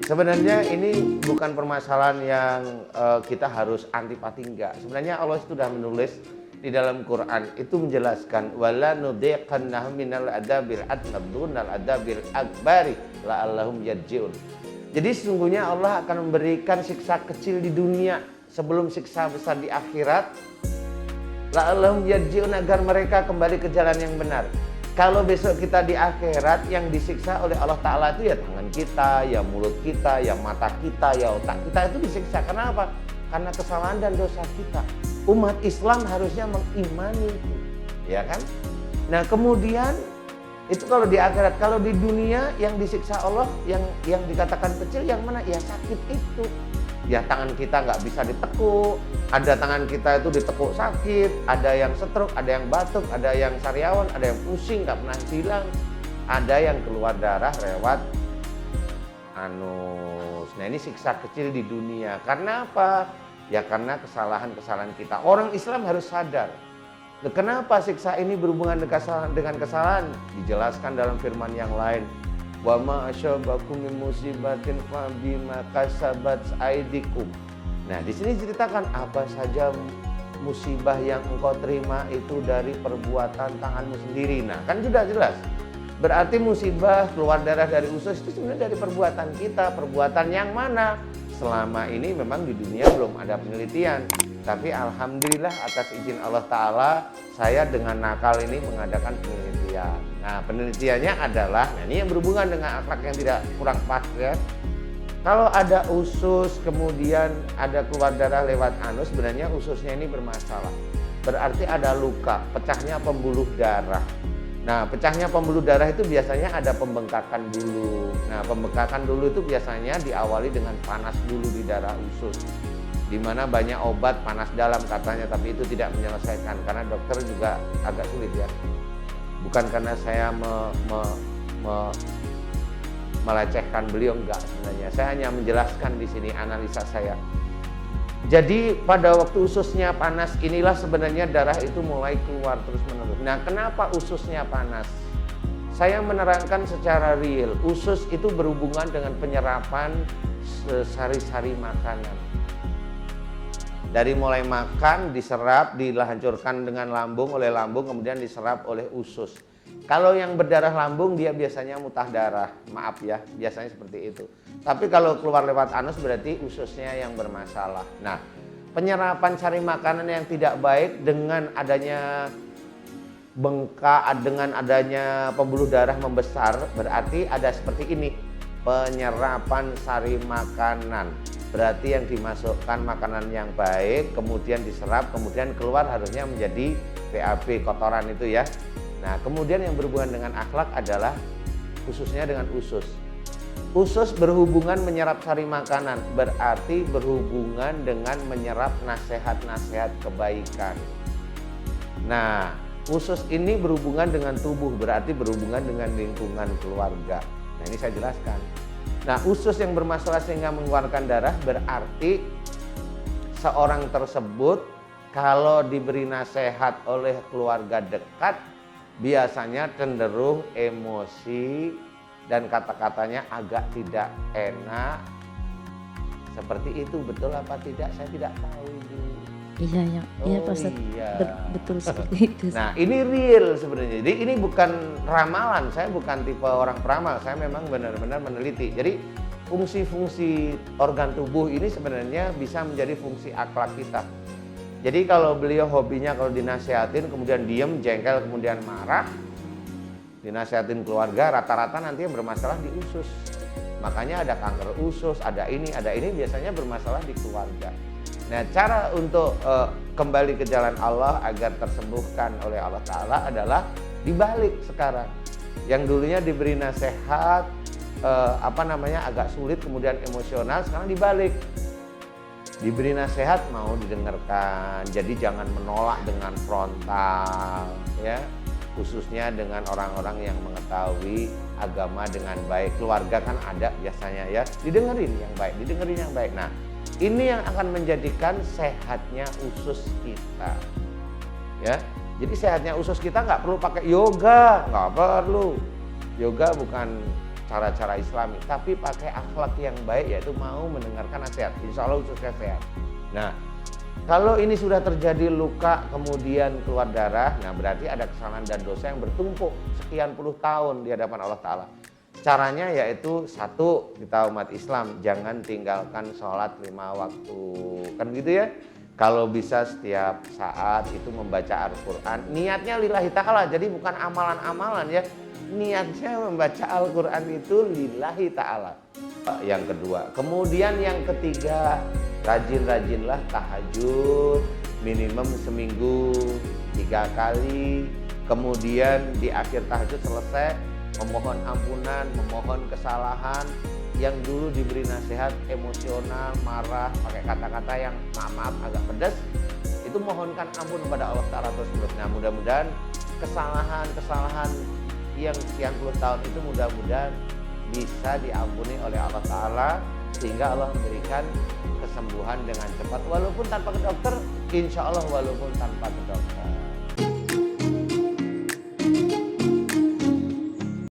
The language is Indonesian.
Sebenarnya ini bukan permasalahan yang kita harus antipati, enggak. Sebenarnya Allah sudah menulis di dalam Quran itu menjelaskan wala nudhiqannahum minal adabil adna dunal adabil akbari la'allahum yarji'un. Jadi sesungguhnya Allah akan memberikan siksa kecil di dunia sebelum siksa besar di akhirat. La'allahum yarji'un, agar mereka kembali ke jalan yang benar. Kalau besok kita di akhirat yang disiksa oleh Allah Ta'ala itu ya tangan kita, ya mulut kita, ya mata kita, ya otak kita itu disiksa. Karena apa? Karena kesalahan dan dosa kita. Umat Islam harusnya mengimani itu, ya kan? Nah kemudian itu kalau di akhirat. Kalau di dunia yang disiksa Allah, yang dikatakan kecil yang mana? Ya sakit itu. Ya tangan kita nggak bisa ditekuk, ada tangan kita itu ditekuk sakit, ada yang stroke, ada yang batuk, ada yang sariawan, ada yang pusing nggak pernah hilang, ada yang keluar darah lewat anus. Nah ini siksa kecil di dunia. Karena apa? Ya karena kesalahan-kesalahan kita. Orang Islam harus sadar. Nah, kenapa siksa ini berhubungan dengan kesalahan? Dijelaskan dalam firman yang lain. Wa ma asyabakum min musibatin fa bima kasabat aydikum. Nah, di sini ceritakan apa saja musibah yang engkau terima itu dari perbuatan tanganmu sendiri. Nah, kan sudah jelas. Berarti musibah keluar darah dari usus itu sebenarnya dari perbuatan kita. Perbuatan yang mana? Selama ini memang di dunia belum ada penelitian. Tapi alhamdulillah atas izin Allah Ta'ala, saya dengan nakal ini mengadakan penelitian. Nah penelitiannya adalah, nah ini yang berhubungan dengan akhlak yang tidak kurang pas ya. Kalau ada usus kemudian ada keluar darah lewat anus, sebenarnya ususnya ini bermasalah. Berarti ada luka, pecahnya pembuluh darah. Nah pecahnya pembuluh darah itu biasanya ada pembengkakan dulu. Nah pembengkakan dulu itu biasanya diawali dengan panas dulu di daerah usus, di mana banyak obat panas dalam katanya, tapi itu tidak menyelesaikan karena dokter juga agak sulit ya. Bukan karena saya melecehkan beliau, enggak sebenarnya. Saya hanya menjelaskan di sini analisa saya. Jadi pada waktu ususnya panas inilah sebenarnya darah itu mulai keluar terus menerus. Nah kenapa ususnya panas? Saya menerangkan secara real. Usus itu berhubungan dengan penyerapan sari-sari makanan. Dari mulai makan, diserap, dihancurkan dengan lambung, oleh lambung, kemudian diserap oleh usus. Kalau yang berdarah lambung dia biasanya mutah darah, maaf ya, biasanya seperti itu. Tapi kalau keluar lewat anus berarti ususnya yang bermasalah. Nah, penyerapan sari makanan yang tidak baik dengan adanya bengkak, dengan adanya pembuluh darah membesar, berarti ada seperti ini, penyerapan sari makanan. Berarti yang dimasukkan makanan yang baik, kemudian diserap, kemudian keluar harusnya menjadi BAB, kotoran itu ya. Nah kemudian yang berhubungan dengan akhlak adalah khususnya dengan usus. Usus berhubungan menyerap sari makanan, berarti berhubungan dengan menyerap nasihat-nasihat kebaikan. Nah usus ini berhubungan dengan tubuh, berarti berhubungan dengan lingkungan keluarga. Nah ini saya jelaskan. Nah usus yang bermasalah sehingga mengeluarkan darah berarti seorang tersebut kalau diberi nasihat oleh keluarga dekat biasanya cenderung emosi dan kata-katanya agak tidak enak. Seperti itu, betul apa tidak? Saya tidak tahu itu. Iya, iya Pak Ustadz, iya. Betul seperti itu. Nah ini real sebenarnya. Jadi ini bukan ramalan, saya bukan tipe orang peramal. Saya memang benar-benar meneliti. Jadi fungsi-fungsi organ tubuh ini sebenarnya bisa menjadi fungsi akhlak kita. Jadi kalau beliau hobinya kalau dinasihatin kemudian diem, jengkel, kemudian marah, dinasihatin keluarga, rata-rata nanti yang bermasalah di usus. Makanya ada kanker usus, ada ini biasanya bermasalah di keluarga. Nah cara untuk kembali ke jalan Allah agar tersembuhkan oleh Allah Ta'ala adalah dibalik sekarang. Yang dulunya diberi nasihat agak sulit kemudian emosional, sekarang dibalik. Diberi nasihat mau didengarkan, jadi jangan menolak dengan frontal ya, khususnya dengan orang-orang yang mengetahui agama dengan baik. Keluarga kan ada biasanya ya, didengerin yang baik. Nah ini yang akan menjadikan sehatnya usus kita ya. Jadi sehatnya usus kita nggak perlu pakai yoga, nggak perlu. Yoga bukan cara-cara Islami, tapi pakai akhlak yang baik, yaitu mau mendengarkan nasihat. Insya Allah ususnya sehat. Nah, kalau ini sudah terjadi luka kemudian keluar darah, nah berarti ada kesalahan dan dosa yang bertumpuk sekian puluh tahun di hadapan Allah Ta'ala. Caranya yaitu satu, kita umat Islam jangan tinggalkan sholat 5 waktu, kan gitu ya. Kalau bisa setiap saat itu membaca Al-Quran, niatnya lillahi ta'ala, jadi bukan amalan-amalan ya. Niatnya membaca Al-Quran itu lillahi ta'ala. Yang kedua, kemudian yang ketiga, rajin-rajinlah tahajud minimum seminggu 3 kali. Kemudian di akhir tahajud selesai memohon ampunan, memohon kesalahan. Yang dulu diberi nasihat emosional, marah, pakai kata-kata yang maaf agak pedas, itu mohonkan ampun kepada Allah Ta'ala terus-menerus. Nah, mudah-mudahan kesalahan-kesalahan yang sekian puluh tahun itu mudah-mudahan bisa diampuni oleh Allah Ta'ala, sehingga Allah memberikan kesembuhan dengan cepat, walaupun tanpa ke dokter, insya Allah walaupun tanpa ke dokter.